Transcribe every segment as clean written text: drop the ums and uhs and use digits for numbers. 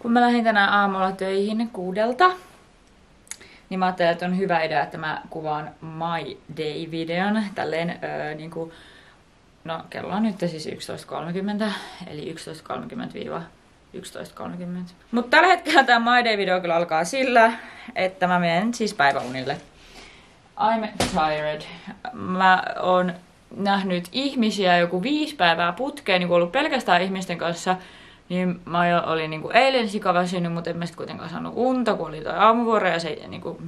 Kun mä lähdin tänään aamulla töihin 6:00, niin mä ajattelin, että on hyvä idea, että mä kuvaan My Day-videon. Tälleen niinku, no kello on nyt siis 11.30, eli 11.30–11.30. Mutta tällä hetkellä tää My Day-video kyllä alkaa sillä, että mä menen siis päiväunille. I'm tired. Mä oon nähnyt ihmisiä joku 5 päivää putkeen, niin ollut pelkästään ihmisten kanssa. Niin mä olin niinku eilen sikaväsynyt, mutta en mä sit kuitenkaan saanut unta, kun oli toi aamuvuoro ja se niinku...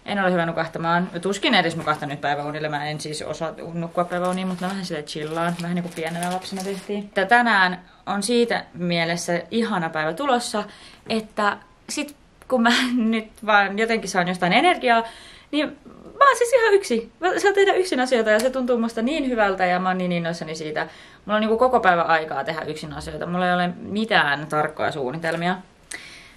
En ole hyvä nukahtamaan. Tuskin edes nukahtan nyt päiväunille. Mä en siis osaa nukkua päiväuniin, mutta mä vähän silleen chillaan. Vähän niin kuin pienenä lapsena tehtiin. Tänään on siitä mielessä ihana päivä tulossa, että sit kun mä nyt vaan jotenkin saan jostain energiaa, niin mä oon siis ihan yksin. Mä saan tehdä yksin asioita ja se tuntuu musta niin hyvältä ja mä oon niin innoissani siitä. Mulla on niinku koko päivä aikaa tehdä yksin asioita. Mulla ei ole mitään tarkkoja suunnitelmia.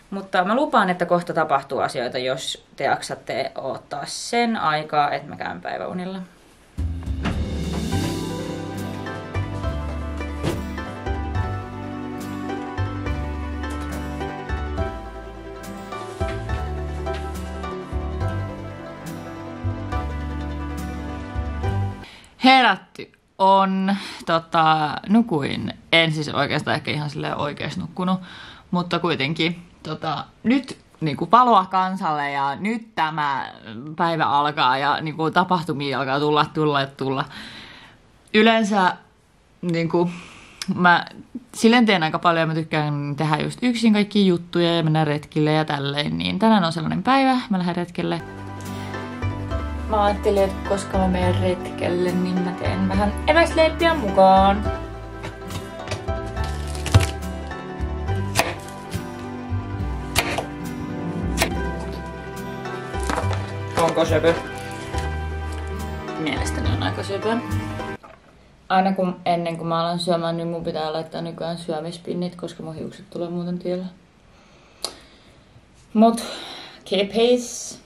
Mutta mä lupaan, että kohta tapahtuu asioita, jos te jaksatte odottaa sen aikaa, että mä käyn päiväunilla. Herätty on, nukuin, en siis oikeastaan ehkä ihan silleen oikeasti nukkunut, mutta kuitenkin nyt niinku valoa kansalle ja nyt tämä päivä alkaa ja niinku tapahtumia alkaa tulla. Yleensä niinku mä silleen teen aika paljon, mä tykkään tehdä just yksin kaikkia juttuja ja mennä retkille ja tälleen, niin tänään on sellainen päivä, mä lähden retkelle. Mä ajattelin, että koska mä menen retkelle, niin mä teen vähän eväsleippiä mukaan. Onko söpö? Mielestäni on aika söpö. Aina ennen kuin mä alan syömään, niin mun pitää laittaa nykyään syömispinnit, koska mun hiukset tulee muuten tiellä. Mut, keep pace.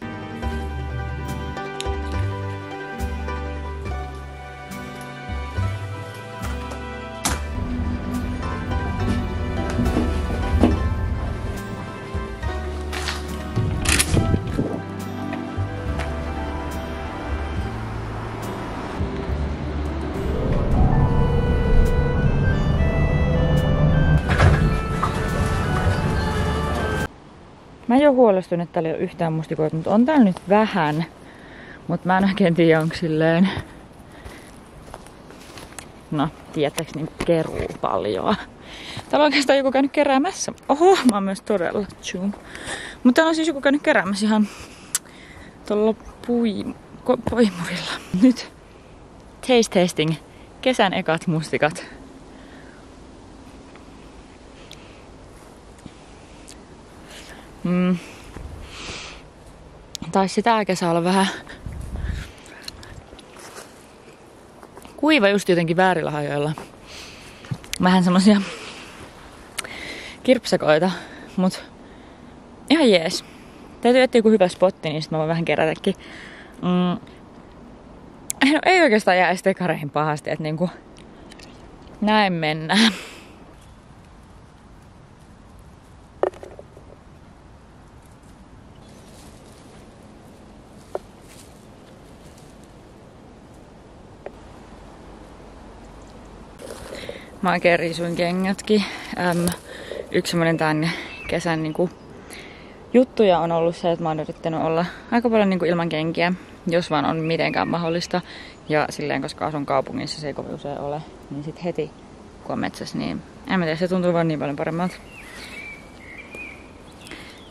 Mä en oo huolestunut, että täällä ei ole yhtään mustikoita, mutta on täällä nyt vähän. Mutta mä en oikein tiedä, onko silleen... No, tiedättekö niinku keruu paljon. Täällä on oikeastaan joku käynyt keräämässä. Oho, mä oon myös todella zoom. Mutta täällä on siis joku käynyt keräämässä ihan tuolla poimurilla. Nyt taste testing. Kesän ekat mustikat. Taisi tää kesä olla vähän kuiva just jotenkin väärillä hajoilla. Vähän semmosia kirpsakoita, mut ihan jees. Täytyy etsiä joku hyvä spotti, niin sit mä voin vähän kerätäkin. No, ei oikeastaan jää edes tekareihin pahasti, että niinku näin mennään. Mä oikein riisuin kengätkin. Yksi semmonen tän kesän niinku juttuja on ollut se, että mä oon yrittänyt olla aika paljon niinku ilman kenkiä, jos vaan on mitenkään mahdollista. Ja silleen, koska asun kaupungissa, se ei kovin usein ole, niin sit heti kun on metsässä, niin en mä tiedä, se tuntuu vaan niin paljon paremmalta.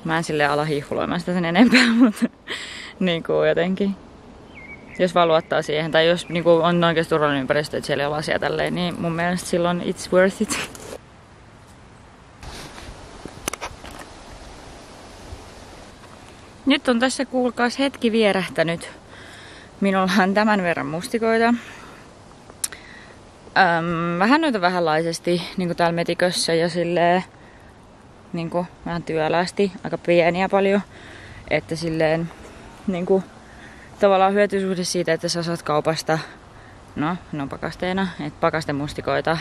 Mä en silleen ala hiihuloimaan sitä sen enempää, mutta niinku jotenkin. Jos vaan luottaa siihen, tai jos niinku on oikeasti turvallinen ympäristö, että siellä ei ole lasia tälleen, niin mun mielestä silloin it's worth it. Nyt on tässä kuulkaas hetki vierähtänyt. Minulla on tämän verran mustikoita. Vähän noita vähänlaisesti, niinku täällä metikössä ja silleen niinku vähän työlästi, aika pieniä paljon. Että silleen niinku tavallaan hyötysuhde siitä, että sä saat kaupasta, no pakasteena, että pakastemustikoita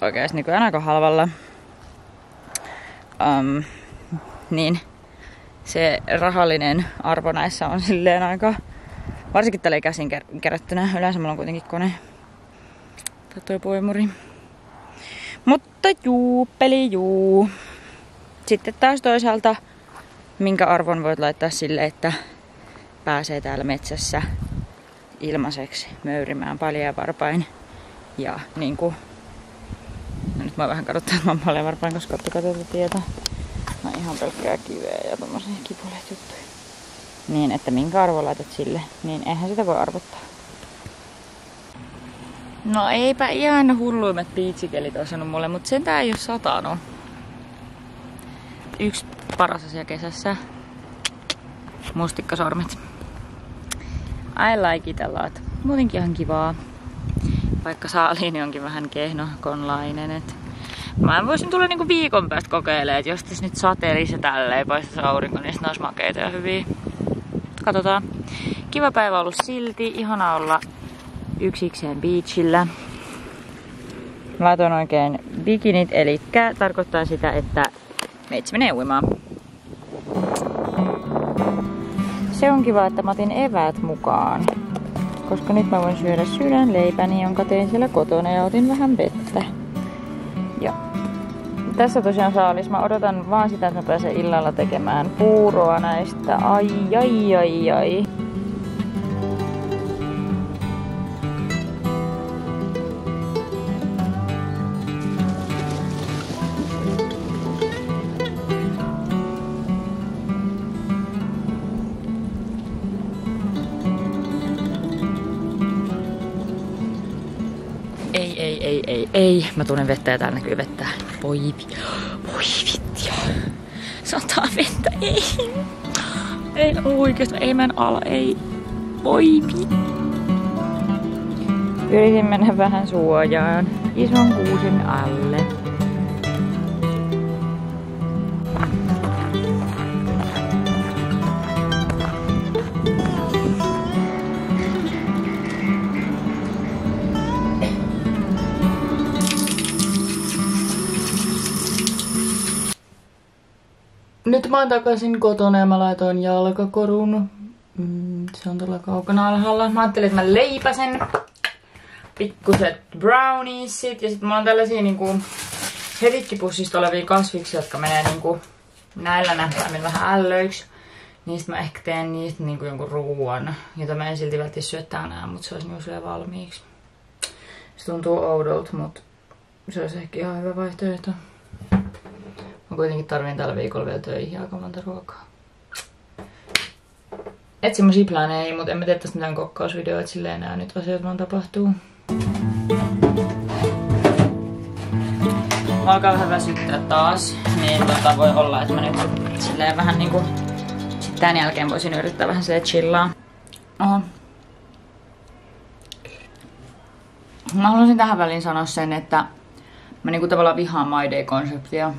oikeasti niin aika halvalla. niin se rahallinen arvo näissä on silleen aika, varsinkin tälleen käsin kerättynä. Yleensä mulla on kuitenkin kone tai toi poimuri. Mutta peli juu. Sitten taas toisaalta, minkä arvon voit laittaa sille, että pääsee täällä metsässä ilmaiseksi möyrimään paljaanvarpain. Ja niinku, no nyt mä vähän kaduttaa, että mä oon paljaanvarpain, koska ottakaa tätä tietä. No ihan pelkkää kiveä ja tommosia kipuleet juttuja. Niin, että minkä arvon laitat sille, niin eihän sitä voi arvottaa. No eipä ihan hulluimmat piitsikelit ole sanonut mulle, mutta sentään ei oo satanut. Yksi paras asia kesässä. Mustikkasormet. I like it a lot. Muutenkin ihan kivaa. Vaikka saaliini onkin vähän kehnokonlainen. Mä voisin tulla niinku viikon päästä kokeilemaan, että jos tässä nyt sateelisi ja tälleen paistaisi aurinko, niin ne olisi makeita ja hyviä. Katsotaan. Kiva päivä ollut silti. Ihana olla yksikseen beachillä. Mä laitoin oikein bikinit, eli tarkoittaa sitä, että meitsi menee uimaan. Se on kiva, että mä otin eväät mukaan. Koska nyt mä voin syödä sydänleipäni, jonka tein siellä kotona ja otin vähän vettä. Ja tässä tosiaan saalis. Mä odotan vaan sitä, että mä pääsen illalla tekemään puuroa näistä. Ai. Ei. Mä tunnen vettä ja täällä näkyy vettä. Voi vittia. Sataa vettä. Ei oikeesti. Ei mä ala. Ei. Voi vittu. Yritin mennä vähän suojaan. Ison kuusen alle. Nyt mä oon takaisin kotona ja mä laitoin jalkakorun. Se on tuolla kaukana alhaalla. Mä ajattelin, että mä leipäsen pikkuset browniesit. Ja sit mulla on tällaisia niinku hevikkipussista olevia kasviksia, jotka menee niinku näillä näppäimillä vähän ällöiksi. Niistä mä ehkä teen niistä niinku jonkun ruuan, jota mä en silti välttämättä syö tänään, mutta se olisi niinku silleen valmiiksi. Se tuntuu oudolta, mutta se olisi ehkä ihan hyvä vaihtoehto. Mä kuitenkin tarvin tällä viikolla vielä töihin aika monta ruokaa. Et semmosia planeja, mutta en mä tee tästä mitään kokkausvideoita, silleen nää nyt asioita vaan tapahtuu. Mä alkaa vähän väsyttää taas, niin voi olla, että mä nyt silleen vähän niinku sit tän jälkeen voisin yrittää vähän silleen chillaa. Oho. Mä haluaisin tähän väliin sanoa sen, että mä niinku tavallaan vihaan My Day-konseptia.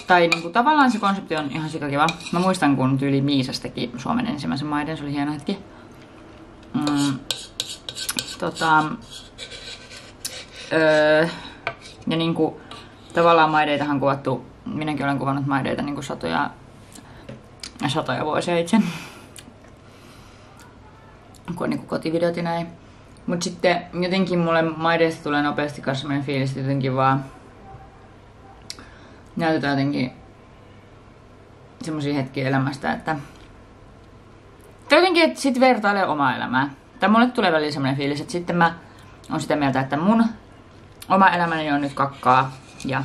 Tai niinku tavallaan se konsepti on ihan sikakiva. Mä muistan, kun tyyli Miisas teki Suomen ensimmäisen My Dayn, se oli hieno hetki. Ja niinku tavallaan My Daytähän kuvattu, minäkin olen kuvannut My Daytä niinku satoja vuosia itse. Kun on niinku kotivideot ja näin. Mut sitten jotenkin mulle My Daysta tulee nopeasti kanssa semmonen fiilis, että jotenkin vaan näytetään jotenkin semmosia hetkiä elämästä, että jotenkin, että sit vertailee omaa elämää. Tai mulle tulee välillä semmonen fiilis, että sitten mä oon sitä mieltä, että mun oma elämäni on nyt kakkaa ja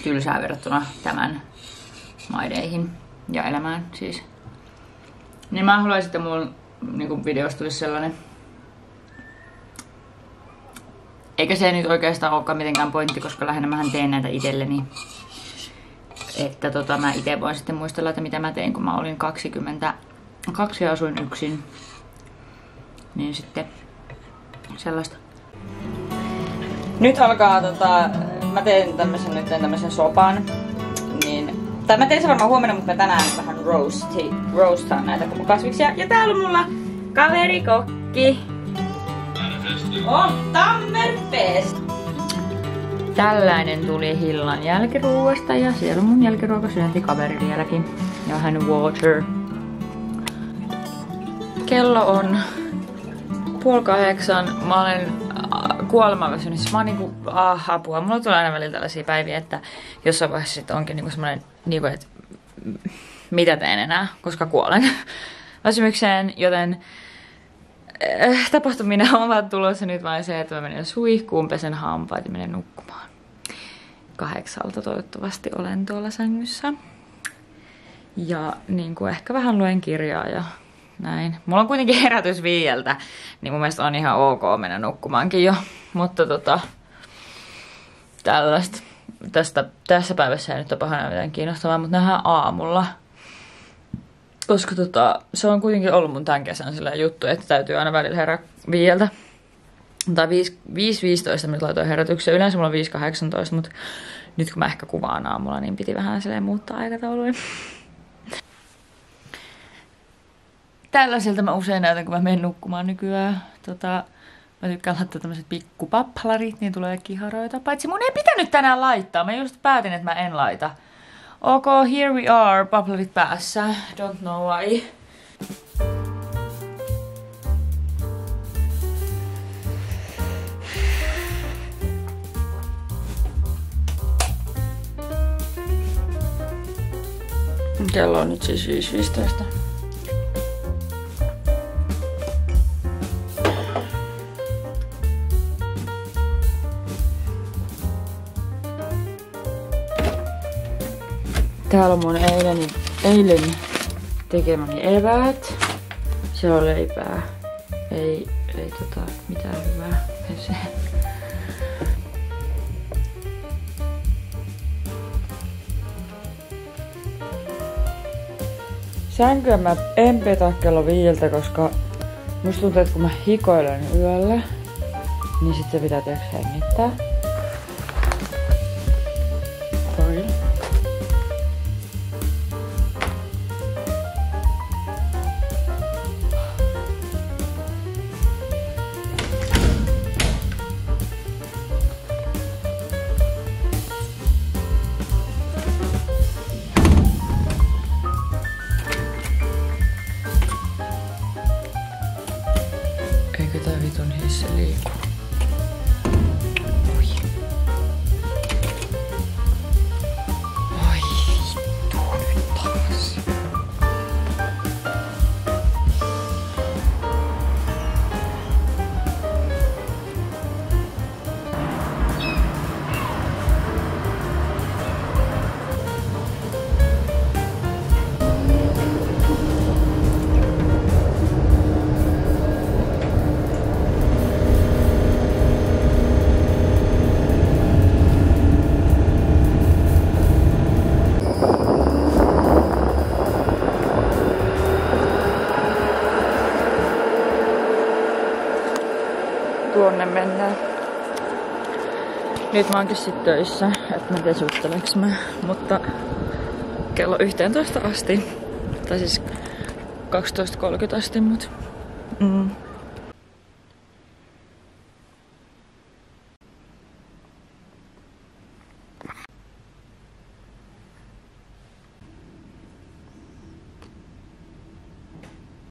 tylsää verrattuna tämän My Dayhin ja elämään siis. Niin mä haluaisin, että mun niinku videosta tulisi sellainen. Eikä se nyt oikeastaan olekaan mitenkään pointti, koska lähinnä mähän teen näitä itselleni. Että mä ite voin sitten muistella, että mitä mä tein, kun mä olin 22 ja asuin yksin. Niin sitten sellaista. Nyt alkaa mä teen tämmösen sopan. Niin, tai mä teen sen varmaan huomenna, mutta mä tänään vähän roastaan näitä kasviksia. Ja täällä on mulla kaverikokki. On Tammerfest! Tällainen tuli Hillan jälkiruuasta ja siellä on mun jälkiruokasyöntikaveri vieläkin. Ja hän water. Kello on 7:30. Mä olen kuolemaväsynyt. Siis mä oon niinku, apua. Mulla tulee aina välillä tällaisia päiviä, että jossain vaiheessa sit onkin niinku semmonen, niinku, että mitä teen enää, koska kuolen väsymykseen, joten tapahtumina ovat tulossa nyt vain se, että mä menen suihkuun, pesen hampaat ja menen nukkumaan. 8 toivottavasti olen tuolla sängyssä. Ja niin kuin ehkä vähän luen kirjaa ja näin. Mulla on kuitenkin herätys 5, niin mun mielestä on ihan ok mennä nukkumaankin jo. Mutta tällaista. Tässä päivässä ei nyt tapahdu mitään kiinnostavaa, mutta nähdään aamulla. Koska se on kuitenkin ollut mun tämän kesän sellainen juttu, että täytyy aina välillä herää 5. Tai 5:15 mä laitoin herätyksen. Yleensä mulla on 5:18, mutta nyt kun mä ehkä kuvaan aamulla, niin piti vähän silleen muuttaa aikatauluja. Tällaisilta mä usein näytän, kun mä menen nukkumaan nykyään. Mä tykkään laittaa tämmöiset pikkupappalarit, niin tulee kiharoita. Paitsi mun ei pitänyt tänään laittaa. Mä just päätin, että mä en laita. Ok, here we are. Pappalarit päässä. Don't know why. Kello on nyt siis 5:15. Täällä on mun eilen tekemäni eväät. Se on leipää. Ei mitään hyvää. Se. Sänkyä mä en petä kello 5, koska musta tuntuu, että kun mä hikoilen yöllä, niin sit se pitää hengittää. Eikö tää vitun hissi liiku? Oi. Oi vittu nyt taas. Tuonne mennään. Nyt mä oonkin sit töissä, et mä en tiedä jutteleks mä, mutta kello 11 asti. Tai siis 12:30 asti, mut